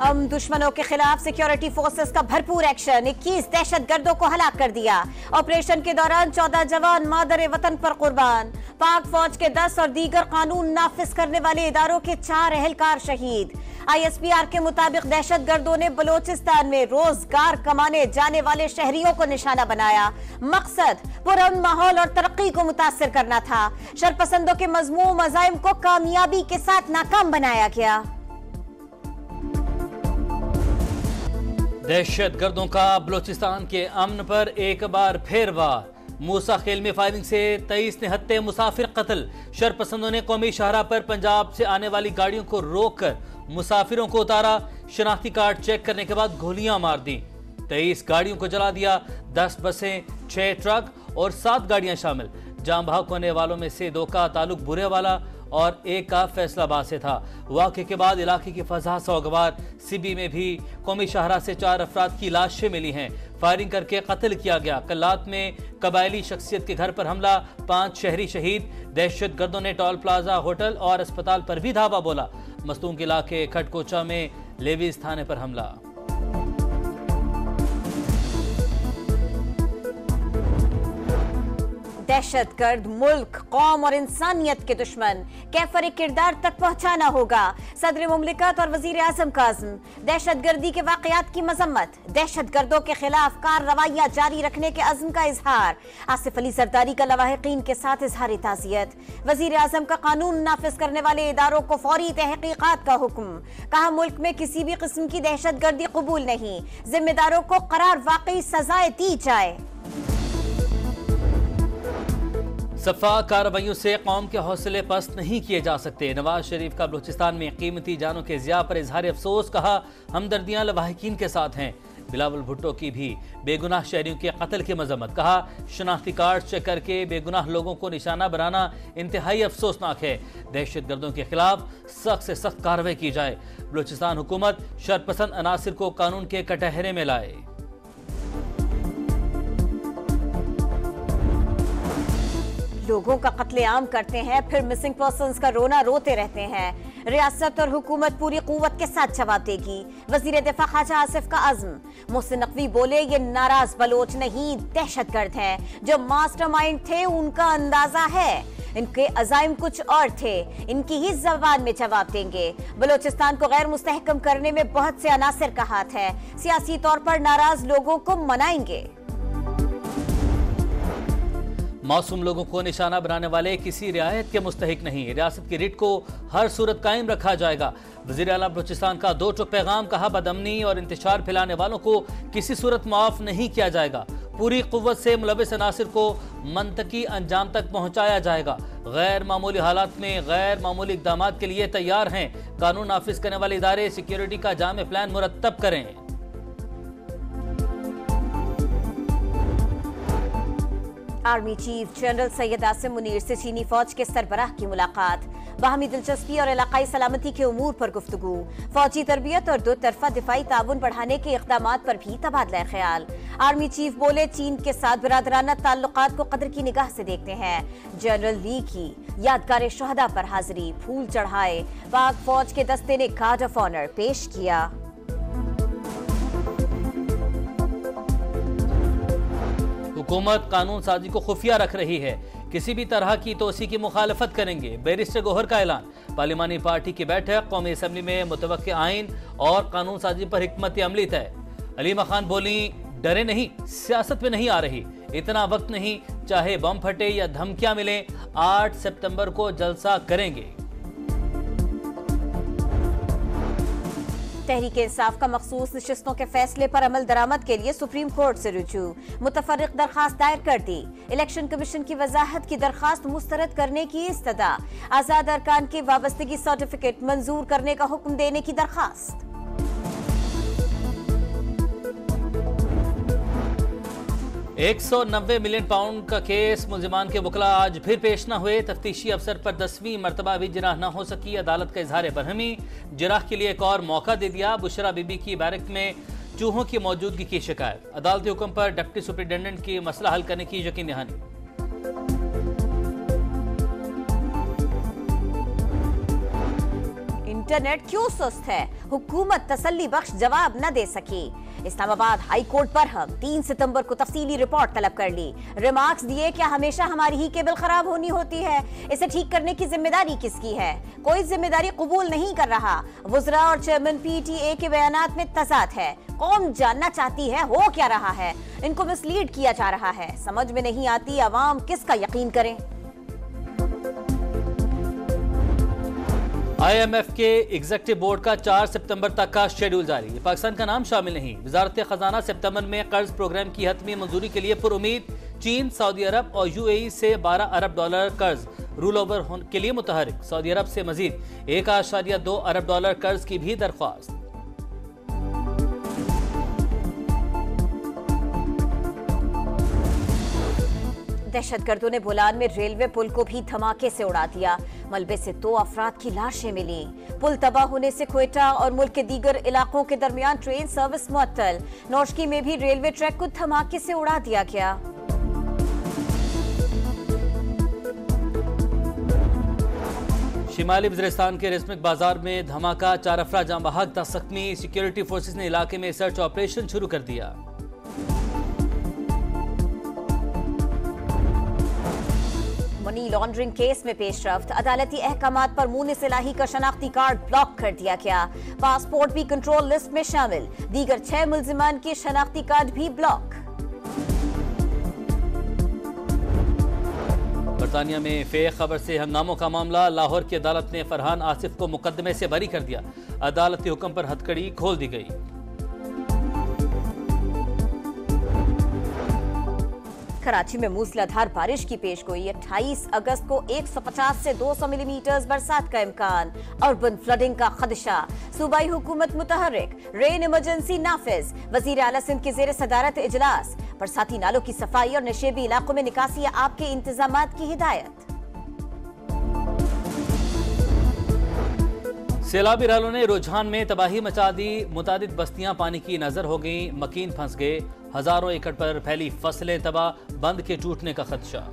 दुश्मनों के खिलाफ सिक्योरिटी फोर्सेस का भरपूर एक्शन, 21 दहशतगर्दों को हलाक कर दिया। ऑपरेशन के दौरान 14 जवान मादर वतन पर कुर्बान। पाक फौज के 10 और दीगर कानून नाफिज करने वाले इदारों के 4 अहलकार शहीद। ISPR के मुताबिक दहशतगर्दों ने बलोचिस्तान में रोजगार कमाने जाने वाले शहरियों को निशाना बनाया। मकसद पुरअमन माहौल और तरक्की को मुतासिर करना था। शरपसंदों के मजमूम अज़ाइम को कामयाबी के साथ नाकाम बनाया गया। दहशतगर्दों का बलोचिस्तान के अमन पर एक बार फिर वार। मूसा खेल में फायरिंग से 23 निहत्ते मुसाफिर कत्ल। शरपसंदों ने कौमी शाहरा पर पंजाब से आने वाली गाड़ियों को रोककर मुसाफिरों को उतारा। शनाख्ती कार्ड चेक करने के बाद गोलियां मार दी। 23 गाड़ियों को जला दिया। 10 बसें, 6 ट्रक और 7 गाड़ियां शामिल। जाम बहक होने वालों में से 2 का ताल्लुक बुरेवाला और 1 का फैसलाबाद से था। वाक़े के बाद इलाके की फजा सोगवार। सिबी में भी कौमी शाहरा से 4 अफराद की लाशें मिली हैं। फायरिंग करके कत्ल किया गया। कल्लात में कबायली शख्सियत के घर पर हमला, 5 शहरी शहीद। दहशतगर्दों ने टोल प्लाजा, होटल और अस्पताल पर भी धावा बोला। मस्तूम के इलाके खटकोचा में लेवीज थाने पर हमला। दहशतगर्द मुल्क, कौम और इंसानियत के दुश्मन, कैफर किरदार तक पहुंचाना होगा। सदर मुमलिकत और वजीर आजम काज़िम दहशतगर्दी के वाकयात की मजम्मत, दहशतगर्दों के खिलाफ कार्रवाइयां जारी रखने के अज़्म का इजहार। आसिफ अली जरदारी का लवाहिकीन के साथ इजहार ताज़ियत। वजीर आजम का कानून नाफिज करने वाले इदारों को फौरी तहकीकात का हुक्म। कहा मुल्क में किसी भी किस्म की दहशतगर्दी कबूल नहीं, जिम्मेदारों को करार वाकई सजाएं दी जाए। सफा कार्रवाइयों से कौम के हौसले पस्त नहीं किए जा सकते। नवाज शरीफ का बलूचिस्तान में कीमती जानों के ज़िया पर इजहार अफसोस। कहा हमदर्दियां लवाहिकीन के साथ हैं। बिलावल भुट्टो की भी बेगुनाह शहरियों के कत्ल की मजम्मत। कहा शनाख्ती कार्ड चेक करके बेगुनाह लोगों को निशाना बनाना इंतहाई अफसोसनाक है। दहशतगर्दों के खिलाफ सख्त से सख्त कार्रवाई की जाए। बलूचिस्तान हुकूमत शरपसंद अनासिर को कानून के कटहरे में लाए। लोगों का कत्लेआम करते हैं, फिर मिसिंग पर्सन्स का रोना रोते रहते हैं। रियासत और हुकूमत पूरी कुव्वत के साथ जवाब देगी। वजीर दिफा ख्वाजा आसिफ का अज़्म। मोहसिन नकवी बोले ये नाराज बलोच नहीं, दहशतगर्द हैं। जो मास्टरमाइंड थे उनका अंदाजा है, इनके अज़ाइम कुछ और थे, इनकी ही ज़बान में जवाब देंगे। बलोचिस्तान को गैर मुस्तहकम करने में बहुत से अनासिर का हाथ है। सियासी तौर पर नाराज लोगों को मनाएंगे। मासूम लोगों को निशाना बनाने वाले किसी रियायत के मुस्तहिक नहीं। रियासत की रिट को हर सूरत कायम रखा जाएगा। वज़ीर आला बलूचिस्तान का 2 टुक पैगाम। कहा बदअमनी और इंतशार फैलाने वालों को किसी सूरत माफ नहीं किया जाएगा। पूरी कुव्वत से मुलविस अनासिर को मंतकी अंजाम तक पहुंचाया जाएगा। गैर मामूली हालात में गैर मामूली इक़दाम के लिए तैयार हैं। कानून नाफिज करने वाले इदारे सिक्योरिटी का जामे प्लान मुरत्तब करें। Army chief general Syed Asim Munir से चीनी फौज के सरबराह की मुलाकात। बाहमी दिलचस्पी और इलाकाई सलामती के उमूर पर गुफ्तगू। फौजी तरबियत और 2 तरफा दिफाई ताउन बढ़ाने के इक़दामात पर भी तबादला ख्याल। आर्मी चीफ बोले चीन के साथ बिरादराना ताल्लुकात को कदर की निगाह से देखते हैं। जनरल ली की यादगार शहदा पर हाजिरी, फूल चढ़ाए। पाक फौज के दस्ते ने गार्ड ऑफ ऑनर पेश किया। हुकूमत कानून साजी को खुफिया रख रही है, किसी भी तरह की तोसी की मुखालफत करेंगे। बैरिस्टर गौहर का ऐलान। पार्लिमानी पार्टी की बैठक, कौमी असम्बली में मुतवक्के आइन और कानून साजी पर हिकमत अमली तय। अलीमा खान बोली डरे नहीं, सियासत में नहीं आ रही, इतना वक्त नहीं, चाहे बम फटे या धमकियां मिले, 8 सितंबर को जलसा करेंगे। तहरीक इंसाफ का मखसूस नशिस्तों के फैसले पर अमल दरामद के लिए सुप्रीम कोर्ट से रुजू। मुतफर्रिक दरखास्त दायर कर दी। इलेक्शन कमीशन की वजाहत की दरखास्त मुस्तरद करने की इस्तदा। आजाद अरकान की वाबस्तगी सर्टिफिकेट मंजूर करने का हुक्म देने की दरखास्त। 190 मिलियन पाउंड का केस। मुल्जिमान के वकला आज फिर पेश न हुए। तफ्तीशी अफसर पर 10वीं मरतबा भी जिराह न हो सकी। अदालत का इजहार बरहमी। जिराह के लिए एक और मौका दे दिया। बुशरा बीबी की बैरक में चूहों की मौजूदगी की शिकायत। अदालती हुक्म पर डिप्टी सुपरिटेंडेंट की मसला हल करने की यकीन दहानी। इंटरनेट क्यों सुस्त है? हुकूमत तसल्ली बख्श जवाब न दे सकी। इस्लामाबाद हाई कोर्ट पर हम 3 सितंबर को तफसीली रिपोर्ट तलब कर ली। रिमार्क्स दिए, क्या हमेशा हमारी ही केबल खराब होनी होती है? इसे ठीक करने की जिम्मेदारी किसकी है? कोई जिम्मेदारी कबूल नहीं कर रहा। वुज़रा और चेयरमैन पीटीए के बयानात में तजाद है। कौम जानना चाहती है हो क्या रहा है, इनको मिसलीड किया जा रहा है। समझ में नहीं आती अवाम किसका यकीन करें। IMF के एग्जीक्यूटिव बोर्ड का 4 सितंबर तक का शेड्यूल जारी। पाकिस्तान का नाम शामिल नहीं। वजारत खजाना सितंबर में कर्ज प्रोग्राम की हतमी मंजूरी के लिए पुरुमीद। चीन, सऊदी अरब और UAE से $12 अरब कर्ज रूल ओवर के लिए मुतहरिक। सऊदी अरब से मजीद $1.2 अरब कर्ज की भी दरख्वास्त। दहशतगर्दों ने बोलान में रेलवे पुल को भी धमाके से उड़ा दिया। मलबे से 2 अफराद की लाशें मिली। पुल तबाह होने से क्वेटा और मुल्क के दीगर इलाकों के दरमियान ट्रेन सर्विस मुअत्तल। नौशकी में भी रेलवे ट्रैक को धमाके से उड़ा दिया गया। शिमाली वज़ीरिस्तान के रेशमिक बाजार में धमाका, 4 अफराद जाँ बहक, 10 जख्मी। सिक्योरिटी फोर्सेस ने इलाके में सर्च ऑपरेशन शुरू कर दिया। मनी लॉन्ड्रिंग केस में पेशरफ्त, अदालती अहकामात पर मुनीस इलाही का शनाख्ती कार्ड ब्लॉक कर दिया गया। पासपोर्ट भी कंट्रोल लिस्ट में शामिल। दीगर 6 मुल्जिमान के शनाख्ती कार्ड भी ब्लॉक। बरतानिया में फेक खबर से हंगामों का मामला। लाहौर की अदालत ने फरहान आसिफ को मुकदमे से बरी कर दिया। अदालती हुक्म पर हथकड़ी खोल दी गई। कराची में मूसलाधार बारिश की पेशगोई। 28 अगस्त को 150 से 200 मिलीमीटर बरसात का इम्कान। अर्बन फ्लडिंग का खदशा। सूबाई हुकूमत मुतहर्रिक। रेन इमरजेंसी नाफिज। वजीर आला सिंध के जेर सदारत इजलास। बरसाती नालों की सफाई और नशेबी इलाकों में निकासी आपके इंतजामात की हिदायत। सैलाबी रैलों ने रुझान में तबाही मचा दी। मुतादिद बस्तियां पानी की नजर हो गई। मकीन फंस गए। हजारों एकड़ पर फैली फसलें तबाह। बंद के टूटने का खदशा।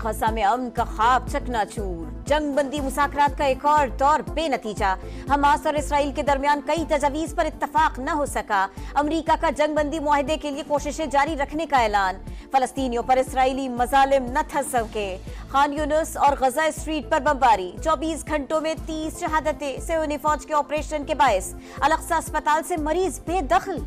गजा में अमन का ख्वाब चकनाचूर। जंगबंदी मुज़ाकरात का एक और दौर बेनतीजा। हमास और इसराइल के दरमियान कई तजावीज़ पर इत्तफाक न हो सका। अमरीका का जंगबंदी मुआहदे के लिए कोशिशें जारी रखने का ऐलान। फलस्तीनियों पर इसराइली मजालिम न थस सके। खान यूनुस और गजा स्ट्रीट पर बमबारी। 24 घंटों में 30 शहादतें। सेहूनी फौज के ऑपरेशन के बायस अल-अक्सा अस्पताल से मरीज बेदखल।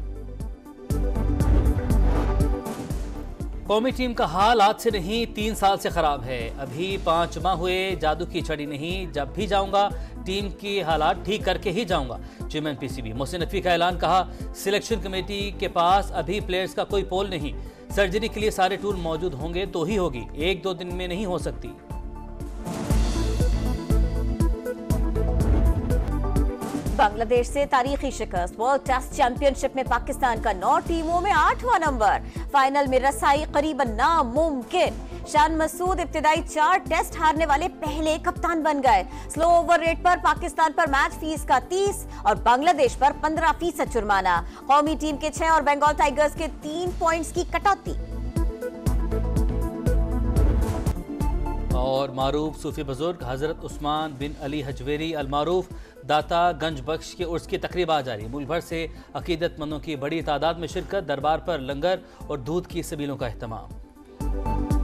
कौमी टीम का हाल आज से नहीं 3 साल से खराब है। अभी 5 माह हुए, जादू की छड़ी नहीं। जब भी जाऊंगा टीम की हालात ठीक करके ही जाऊंगा। चेयरमैन PCB मोहसिन नकवी का ऐलान। कहा, सिलेक्शन कमेटी के पास अभी प्लेयर्स का कोई पोल नहीं। सर्जरी के लिए सारे टूल मौजूद होंगे तो ही होगी, 1-2 दिन में नहीं हो सकती। बांग्लादेश से तारीखी शिकस्त। वर्ल्ड टेस्ट चैंपियनशिप में पाकिस्तान का 9 टीमों में 8वां नंबर। फाइनल में रसाई करीबन नामुमकिन। शान मसूद इब्तिदाई 4 टेस्ट हारने वाले पहले कप्तान बन गए। स्लो ओवर रेट पर पाकिस्तान पर मैच फीस का 30 और बांग्लादेश पर 15% जुर्माना। कौमी टीम के 6 और बंगाल टाइगर्स के 3 पॉइंट्स की कटौती। और मारूफ सूफी बुजुर्ग हजरत उस्मान बिन अली हजवेरी अल मारूफ दाता गंज बख्श के उर्स की तकरीबा जारी। मुल्क भर से अकीदतमंदों की बड़ी तादाद में शिरकत। दरबार पर लंगर और दूध की सबीलों का एहतमाम।